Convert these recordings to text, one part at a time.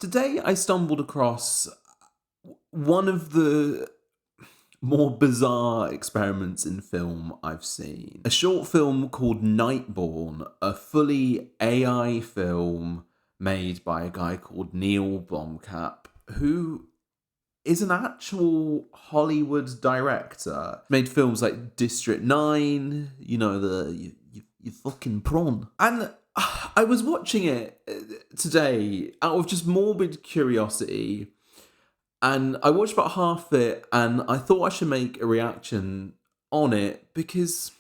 Today I stumbled across one of the more bizarre experiments in film I've seen. A short film called Nightborne, a fully AI film made by a guy called Neil Blomkamp, who is an actual Hollywood director. Made films like District 9, you fucking prawn. And I was watching it today out of just morbid curiosity, and I watched about half of it, and I thought I should make a reaction on it because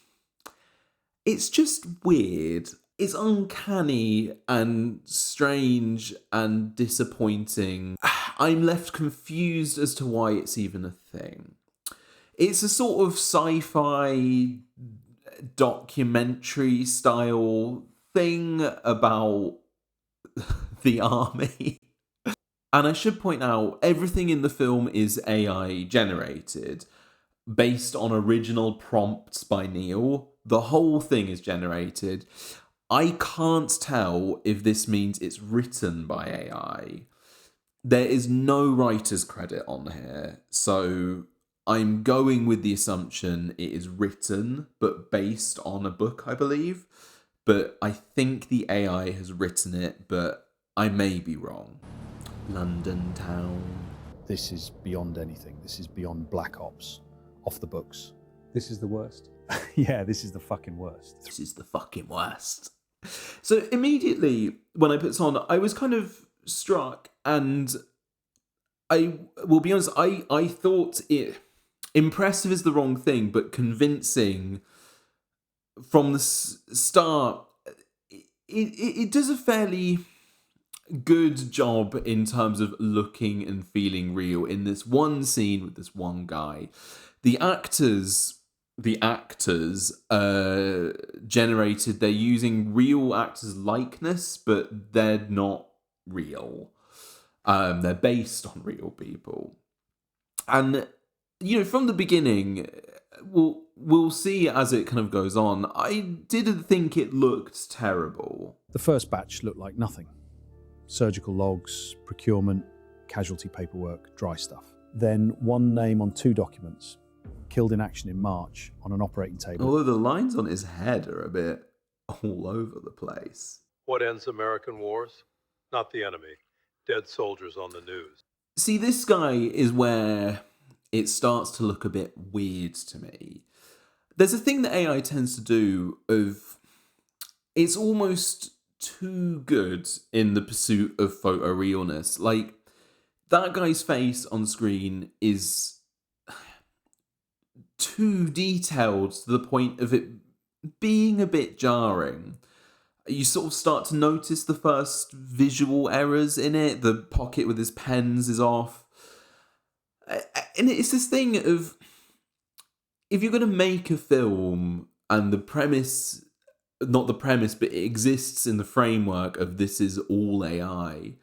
it's just weird. It's uncanny and strange and disappointing. I'm left confused as to why it's even a thing. It's a sort of sci-fi documentary style thing about the army. And I should point out, everything in the film is AI generated based on original prompts by Neil. The whole thing is generated. I can't tell if this means it's written by AI. There is no writer's credit on here, so I'm going with the assumption it is written, but based on a book, I believe. But I think the AI has written it, but I may be wrong. London town. This is beyond anything. This is beyond Black Ops. Off the books. This is the worst. Yeah, this is the fucking worst. This is the fucking worst. So immediately when I put this on, I was kind of struck, and I will be honest, I thought it impressive is the wrong thing, but convincing from the start. It does a fairly good job in terms of looking and feeling real in this one scene with this one guy. The actors generated, they're using real actors' likeness, but they're not real. They're based on real people. And, from the beginning, we'll see as it kind of goes on, I didn't think it looked terrible. The first batch looked like nothing. Surgical logs, procurement, casualty paperwork, dry stuff. Then one name on 2 documents. Killed in action in March on an operating table. Although the lines on his head are a bit all over the place. What ends American wars? Not the enemy. Dead soldiers on the news. See, this guy is where it starts to look a bit weird to me. There's a thing that AI tends to do of, it's almost too good in the pursuit of photorealness. Like, that guy's face on screen is too detailed to the point of it being a bit jarring. You sort of start to notice the first visual errors in it. The pocket with his pens is off. And it's this thing of, if you're going to make a film and the premise, not the premise, but it exists in the framework of this is all AI,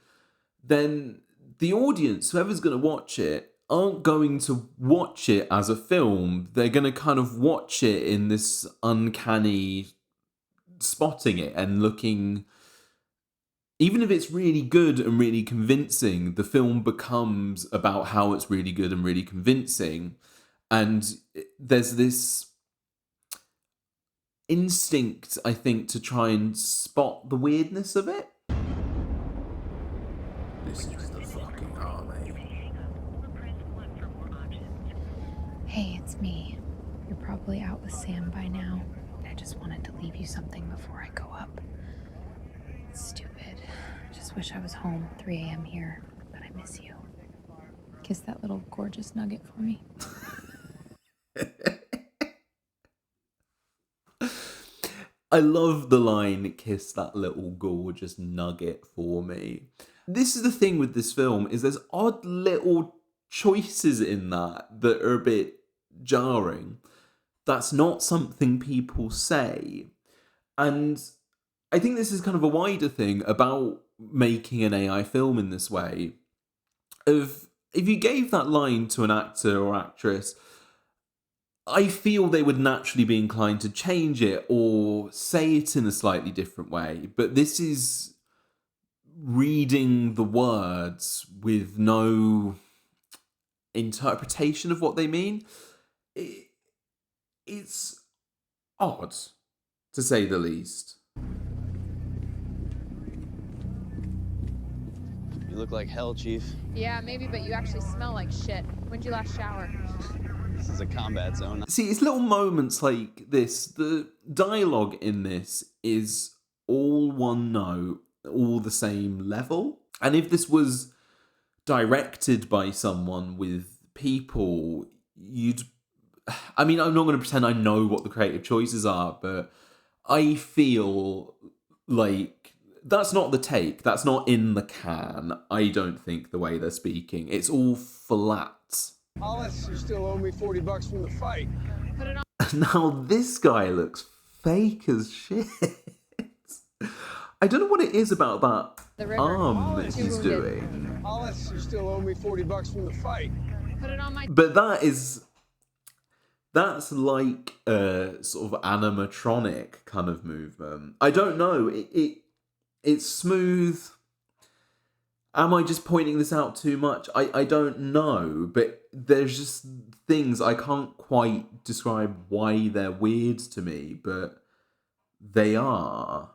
then the audience, whoever's going to watch it, aren't going to watch it as a film. They're going to kind of watch it in this uncanny spotting it and looking, even if it's really good and really convincing, the film becomes about how it's really good and really convincing. And there's this instinct, I think, to try and spot the weirdness of it. This is the fucking army. Hey, it's me. You're probably out with Sam by now. I just wanted to leave you something before I go up. It's stupid. Just wish I was home 3 a.m. here, but I miss you. Kiss that little gorgeous nugget for me. I love the line, kiss that little gorgeous nugget for me. This is the thing with this film, is there's odd little choices in that are a bit jarring. That's not something people say. And I think this is kind of a wider thing about making an AI film in this way. If you gave that line to an actor or actress, I feel they would naturally be inclined to change it or say it in a slightly different way. But this is reading the words with no interpretation of what they mean. It's odd, to say the least. You look like hell, Chief. Yeah, maybe, but you actually smell like shit. When'd you last shower? This is a combat zone. See, it's little moments like this. The dialogue in this is all one note, all the same level. And if this was directed by someone with people, I mean, I'm not going to pretend I know what the creative choices are, but I feel like that's not the take. That's not in the can. I don't think the way they're speaking. It's all flat. Hollis, you still owe me $40 from the fight. Put it on. Now this guy looks fake as shit. I don't know what it is about that The river. arm that Too he's wounded. doing. Hollis, you still owe me $40 from the fight. Put it on my. But that's like a sort of animatronic kind of movement. I don't know. It's smooth. Am I just pointing this out too much? I don't know. But there's just things I can't quite describe why they're weird to me, but they are.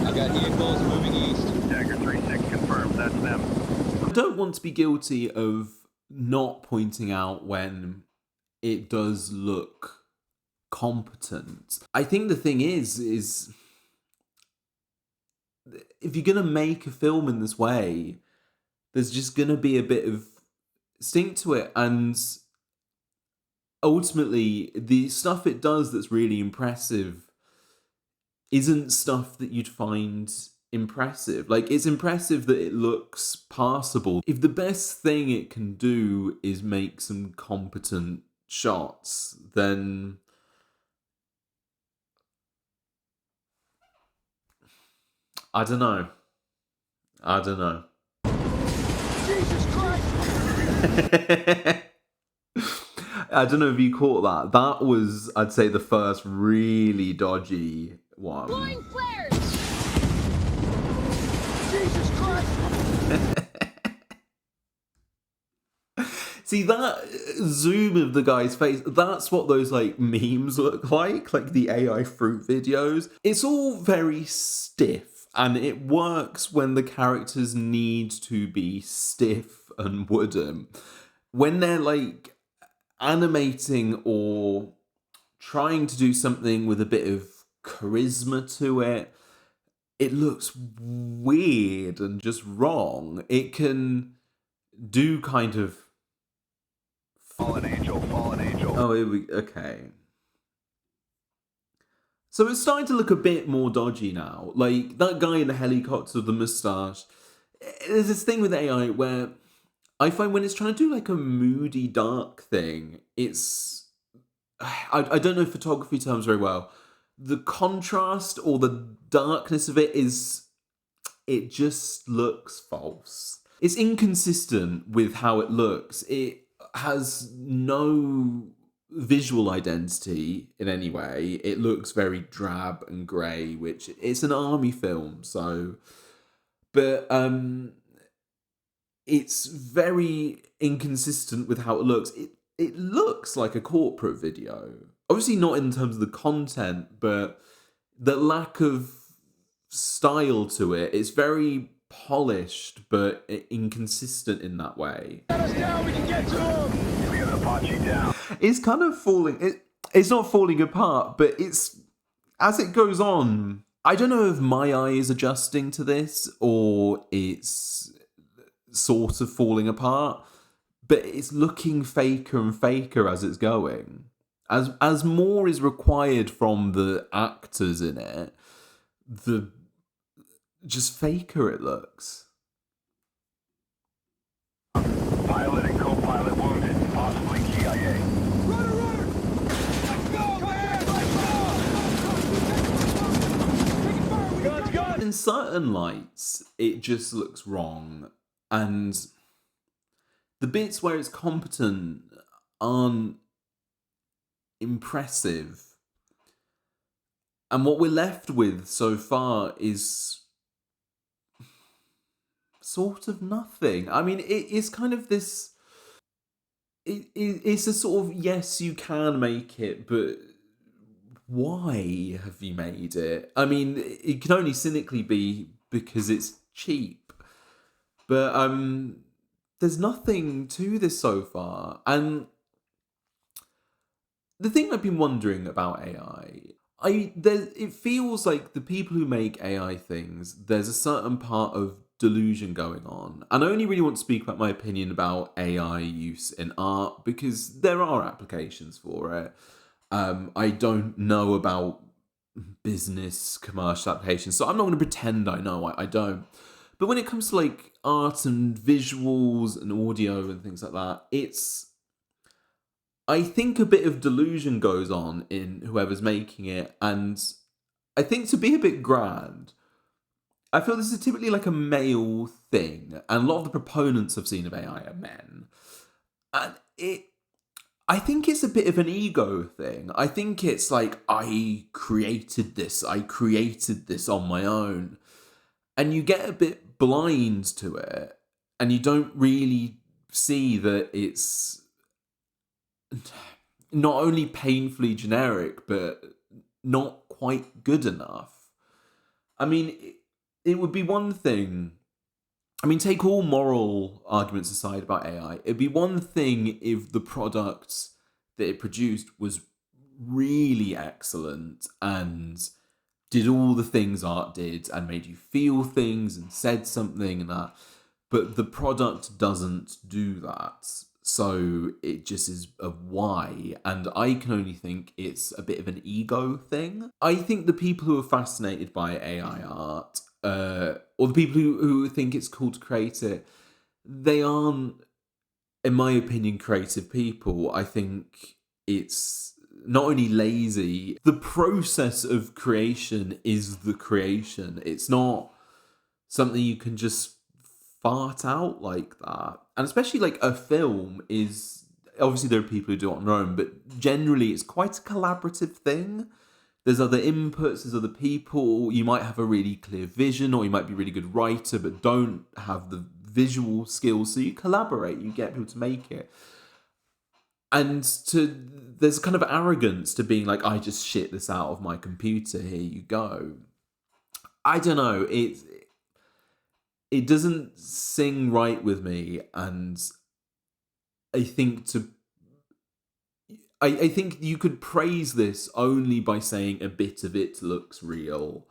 I got vehicles moving east. Dagger 3-6 confirmed, that's them. I don't want to be guilty of not pointing out when it does look competent. I think the thing is if you're gonna make a film in this way, there's just gonna be a bit of stink to it, and ultimately the stuff it does that's really impressive isn't stuff that you'd find impressive. Like, it's impressive that it looks passable. If the best thing it can do is make some competent shots, then I don't know. Jesus Christ! I don't know if you caught that. That was, I'd say, the first really dodgy one. Blowing flares! Jesus Christ! See, that zoom of the guy's face, that's what those like memes look like the AI fruit videos. It's all very stiff, and it works when the characters need to be stiff and wooden. When they're like animating or trying to do something with a bit of charisma to it, it looks weird and just wrong. It can do kind of Fallen angel, fallen angel. Oh, okay. So it's starting to look a bit more dodgy now. Like, that guy in the helicopter with the moustache. There's this thing with AI where I find when it's trying to do like a moody, dark thing, it's... I don't know photography terms very well. The contrast or the darkness of it is... It just looks false. It's inconsistent with how it looks. It has no visual identity in any way. It looks very drab and grey, which it's an army film, so... But it's very inconsistent with how it looks. It looks like a corporate video. Obviously not in terms of the content, but the lack of style to it. It's very polished, but inconsistent in that way. Let us down, we can get to him! We got Apache down. It's kind of falling... It's not falling apart, but it's... As it goes on, I don't know if my eye is adjusting to this, or it's sort of falling apart, but it's looking faker and faker as it's going. As more is required from the actors in it, the just faker it looks. Pilot and co-pilot wounded, possibly GIA. Runner, runner! Let's go, man! Let's go! Guns! In certain lights, it just looks wrong, and the bits where it's competent aren't impressive. And what we're left with so far is sort of nothing. I mean, it is kind of this... It's a sort of, yes, you can make it, but why have you made it? I mean, it can only cynically be because it's cheap. But there's nothing to this so far. And the thing I've been wondering about AI, it feels like the people who make AI things, there's a certain part of delusion going on. And I only really want to speak about my opinion about AI use in art because there are applications for it. I don't know about business commercial applications, so I'm not going to pretend I know. I don't. But when it comes to like art and visuals and audio and things like that, I think a bit of delusion goes on in whoever's making it, and I think to be a bit grand, I feel this is typically like a male thing, and a lot of the proponents I've seen of AI are men. And I think it's a bit of an ego thing. I think it's like, I created this on my own. And you get a bit blind to it, and you don't really see that it's not only painfully generic, but not quite good enough. I mean, it would be one thing... I mean, take all moral arguments aside about AI, it'd be one thing if the product that it produced was really excellent and did all the things art did and made you feel things and said something and that. But the product doesn't do that. So it just is a why. And I can only think it's a bit of an ego thing. I think the people who are fascinated by AI art, or the people who think it's cool to create it, they aren't, in my opinion, creative people. I think it's not only lazy, the process of creation is the creation. It's not something you can just fart out like that. And especially like a film is, obviously there are people who do it on their own, but generally it's quite a collaborative thing. There's other inputs, there's other people. You might have a really clear vision, or you might be a really good writer, but don't have the visual skills. So you collaborate, you get people to make it. And there's kind of arrogance to being like, I just shit this out of my computer, here you go. I don't know, it doesn't sing right with me, and I think I think you could praise this only by saying a bit of it looks real.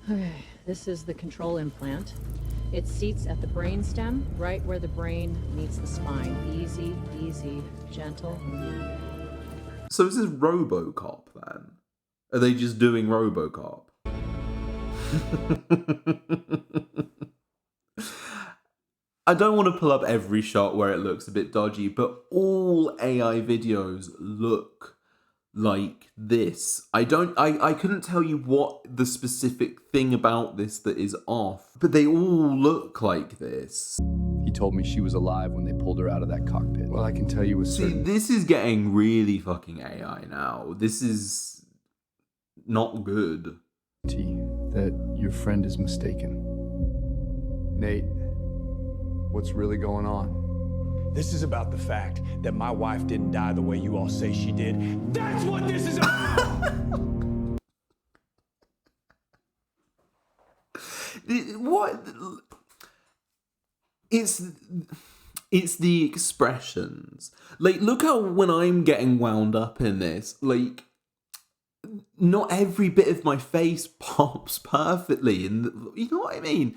Okay, this is the control implant. It seats at the brainstem, right where the brain meets the spine. Easy, easy, gentle. So is this RoboCop then? Are they just doing RoboCop? I don't want to pull up every shot where it looks a bit dodgy, but all AI videos look like this. I couldn't tell you what the specific thing about this that is off, but they all look like this. He told me she was alive when they pulled her out of that cockpit. Well, I can tell you with certainty. See, this is getting really fucking AI now. This is not good. That your friend is mistaken. Nate, what's really going on? This is about the fact that my wife didn't die the way you all say she did. That's what this is about! What? It's the expressions. Like, look how when I'm getting wound up in this, like, not every bit of my face pops perfectly, and you know what I mean?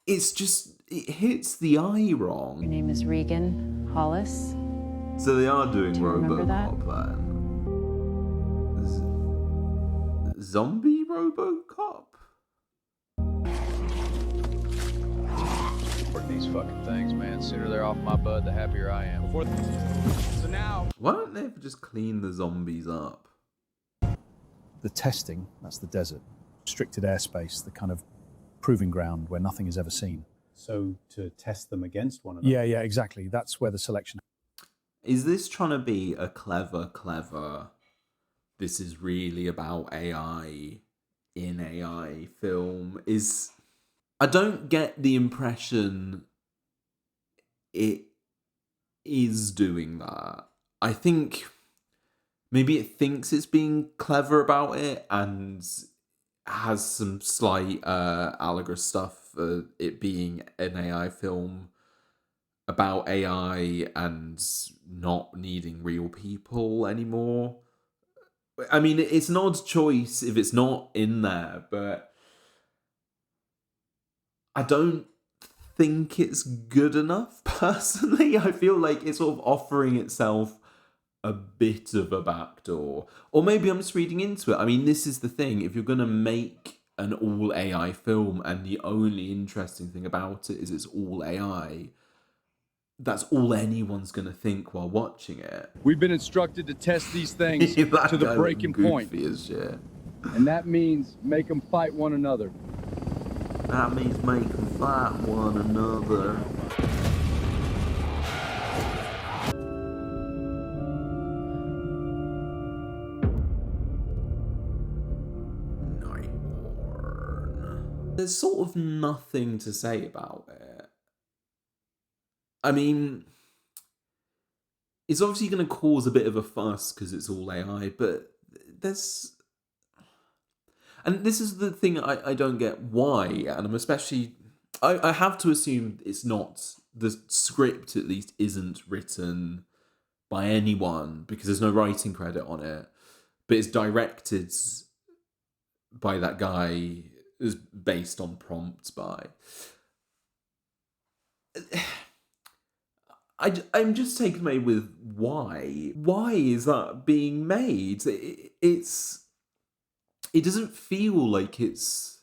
It's just, it hits the eye wrong. Your name is Regan Hollis. So they are doing RoboCop then. Zombie RoboCop? These fucking things, man. Sooner they're off my butt, the happier I am. So now... Why don't they ever just clean the zombies up? The testing, that's the desert. Restricted airspace, the kind of proving ground where nothing is ever seen. So to test them against one another? Yeah, exactly. That's where the selection... Is this trying to be a clever this is really about AI in AI film is I don't get the impression it is doing that. I think maybe it thinks it's being clever about it and has some slight allegorical stuff for it being an AI film about AI and not needing real people anymore. I mean, it's an odd choice if it's not in there, but I don't think it's good enough, personally. I feel like it's sort of offering itself a bit of a backdoor. Or maybe I'm just reading into it. I mean, this is the thing. If you're going to make an all AI film and the only interesting thing about it is it's all AI, that's all anyone's going to think while watching it. We've been instructed to test these things to the breaking point. As shit. And that means make them fight one another. That means make them fight one another. Nightborne. There's sort of nothing to say about it. I mean, it's obviously going to cause a bit of a fuss because it's all AI, but there's... And this is the thing I don't get why, and I'm especially... I have to assume it's not... The script, at least, isn't written by anyone, because there's no writing credit on it, but it's directed by that guy, is based on prompts by... I'm just taken away with why. Why is that being made? It doesn't feel like it's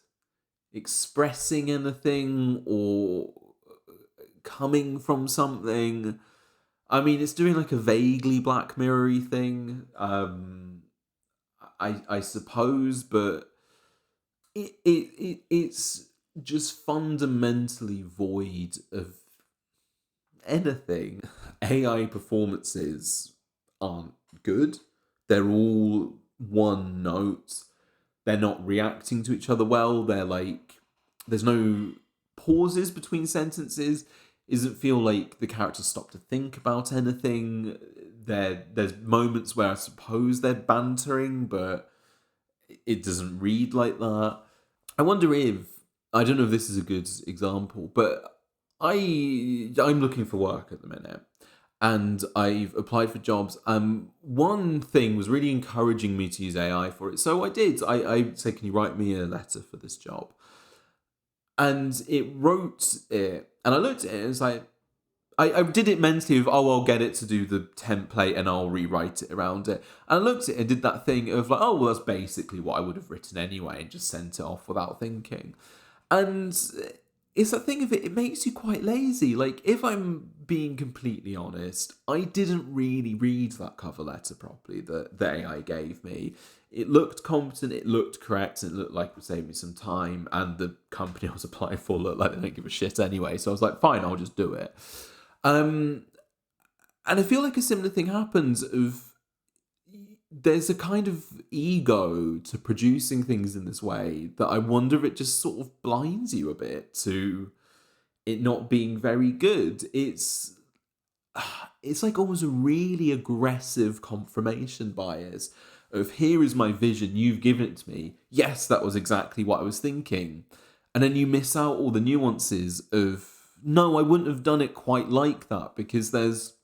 expressing anything or coming from something. I mean, it's doing like a vaguely Black Mirror-y thing, I suppose, but it's just fundamentally void of anything. AI performances aren't good. They're all one note. They're not reacting to each other well. They're like, there's no pauses between sentences. It doesn't feel like the characters stop to think about anything. There's moments where I suppose they're bantering, but it doesn't read like that. I wonder if, I don't know if this is a good example, but I'm looking for work at the minute, and I've applied for jobs. One thing was really encouraging me to use AI for it, so I did. I said, "Can you write me a letter for this job?" And it wrote it, and I looked at it, and it's like, I did it mentally of, oh, I'll get it to do the template, and I'll rewrite it around it. And I looked at it and did that thing of like, oh, well, that's basically what I would have written anyway, and just sent it off without thinking. And it's that thing of it makes you quite lazy. Like, if I'm being completely honest, I didn't really read that cover letter properly that the AI gave me. It looked competent, it looked correct, and it looked like it would save me some time, and the company I was applying for looked like they don't give a shit anyway, so I was like, fine, I'll just do it. And I feel like a similar thing happens of... There's a kind of ego to producing things in this way that I wonder if it just sort of blinds you a bit to it not being very good. It's like almost a really aggressive confirmation bias of, here is my vision, you've given it to me. Yes, that was exactly what I was thinking. And then you miss out all the nuances of, no, I wouldn't have done it quite like that, because there's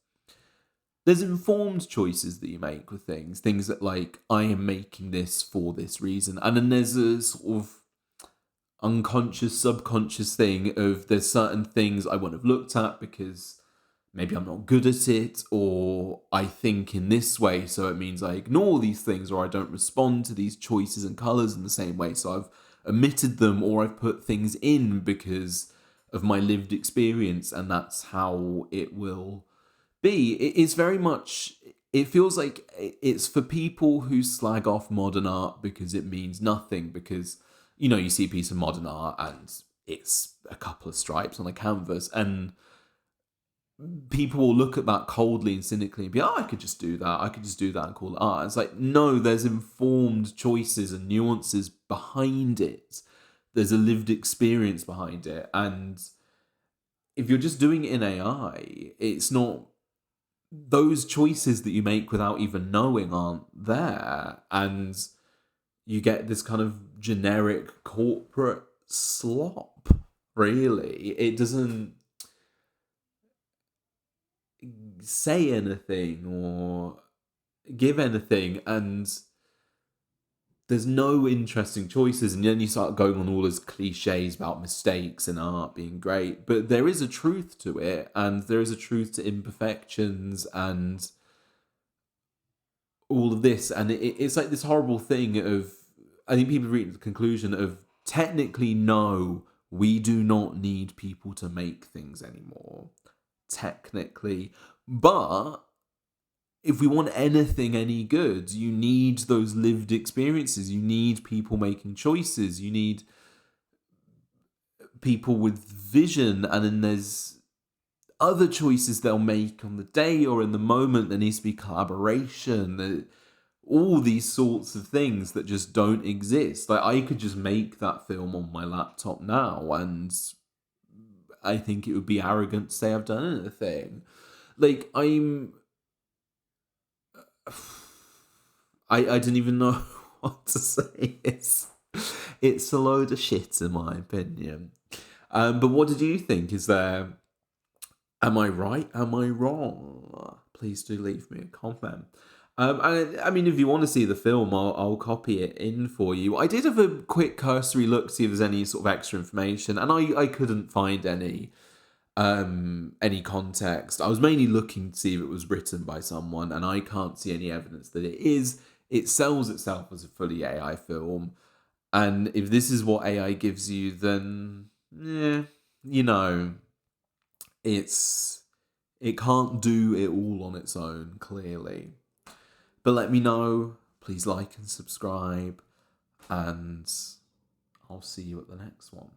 informed choices that you make with things that like, I am making this for this reason. And then there's a sort of unconscious, subconscious thing of, there's certain things I wouldn't have looked at because maybe I'm not good at it, or I think in this way, so it means I ignore these things, or I don't respond to these choices and colours in the same way, so I've omitted them, or I've put things in because of my lived experience, and that's how it will be. It's very much, it feels like it's for people who slag off modern art because it means nothing, because, you know, you see a piece of modern art and it's a couple of stripes on a canvas, and people will look at that coldly and cynically and be, oh, I could just do that. I could just do that and call it art. It's like, no, there's informed choices and nuances behind it. There's a lived experience behind it. And if you're just doing it in AI, it's not, those choices that you make without even knowing aren't there. And you get this kind of generic corporate slop, really. It doesn't say anything or give anything, and there's no interesting choices. And then you start going on all those cliches about mistakes and art being great, but there is a truth to it, and there is a truth to imperfections and all of this. And it's like this horrible thing of, I think people reach the conclusion of, technically, no, we do not need people to make things anymore. Technically. But if we want anything any good, you need those lived experiences. You need people making choices. You need people with vision. And then there's other choices they'll make on the day or in the moment. There needs to be collaboration. All these sorts of things that just don't exist. Like, I could just make that film on my laptop now, and I think it would be arrogant to say I've done anything. Like, I didn't even know what to say. It's a load of shit, in my opinion. But what did you think? Am I right? Am I wrong? Please do leave me a comment. I mean, if you want to see the film, I'll copy it in for you. I did have a quick cursory look to see if there's any sort of extra information, and I couldn't find any context. I was mainly looking to see if it was written by someone, and I can't see any evidence that it is. It sells itself as a fully AI film, and if this is what AI gives you, then it can't do it all on its own, clearly. But let me know. Please like and subscribe, and I'll see you at the next one.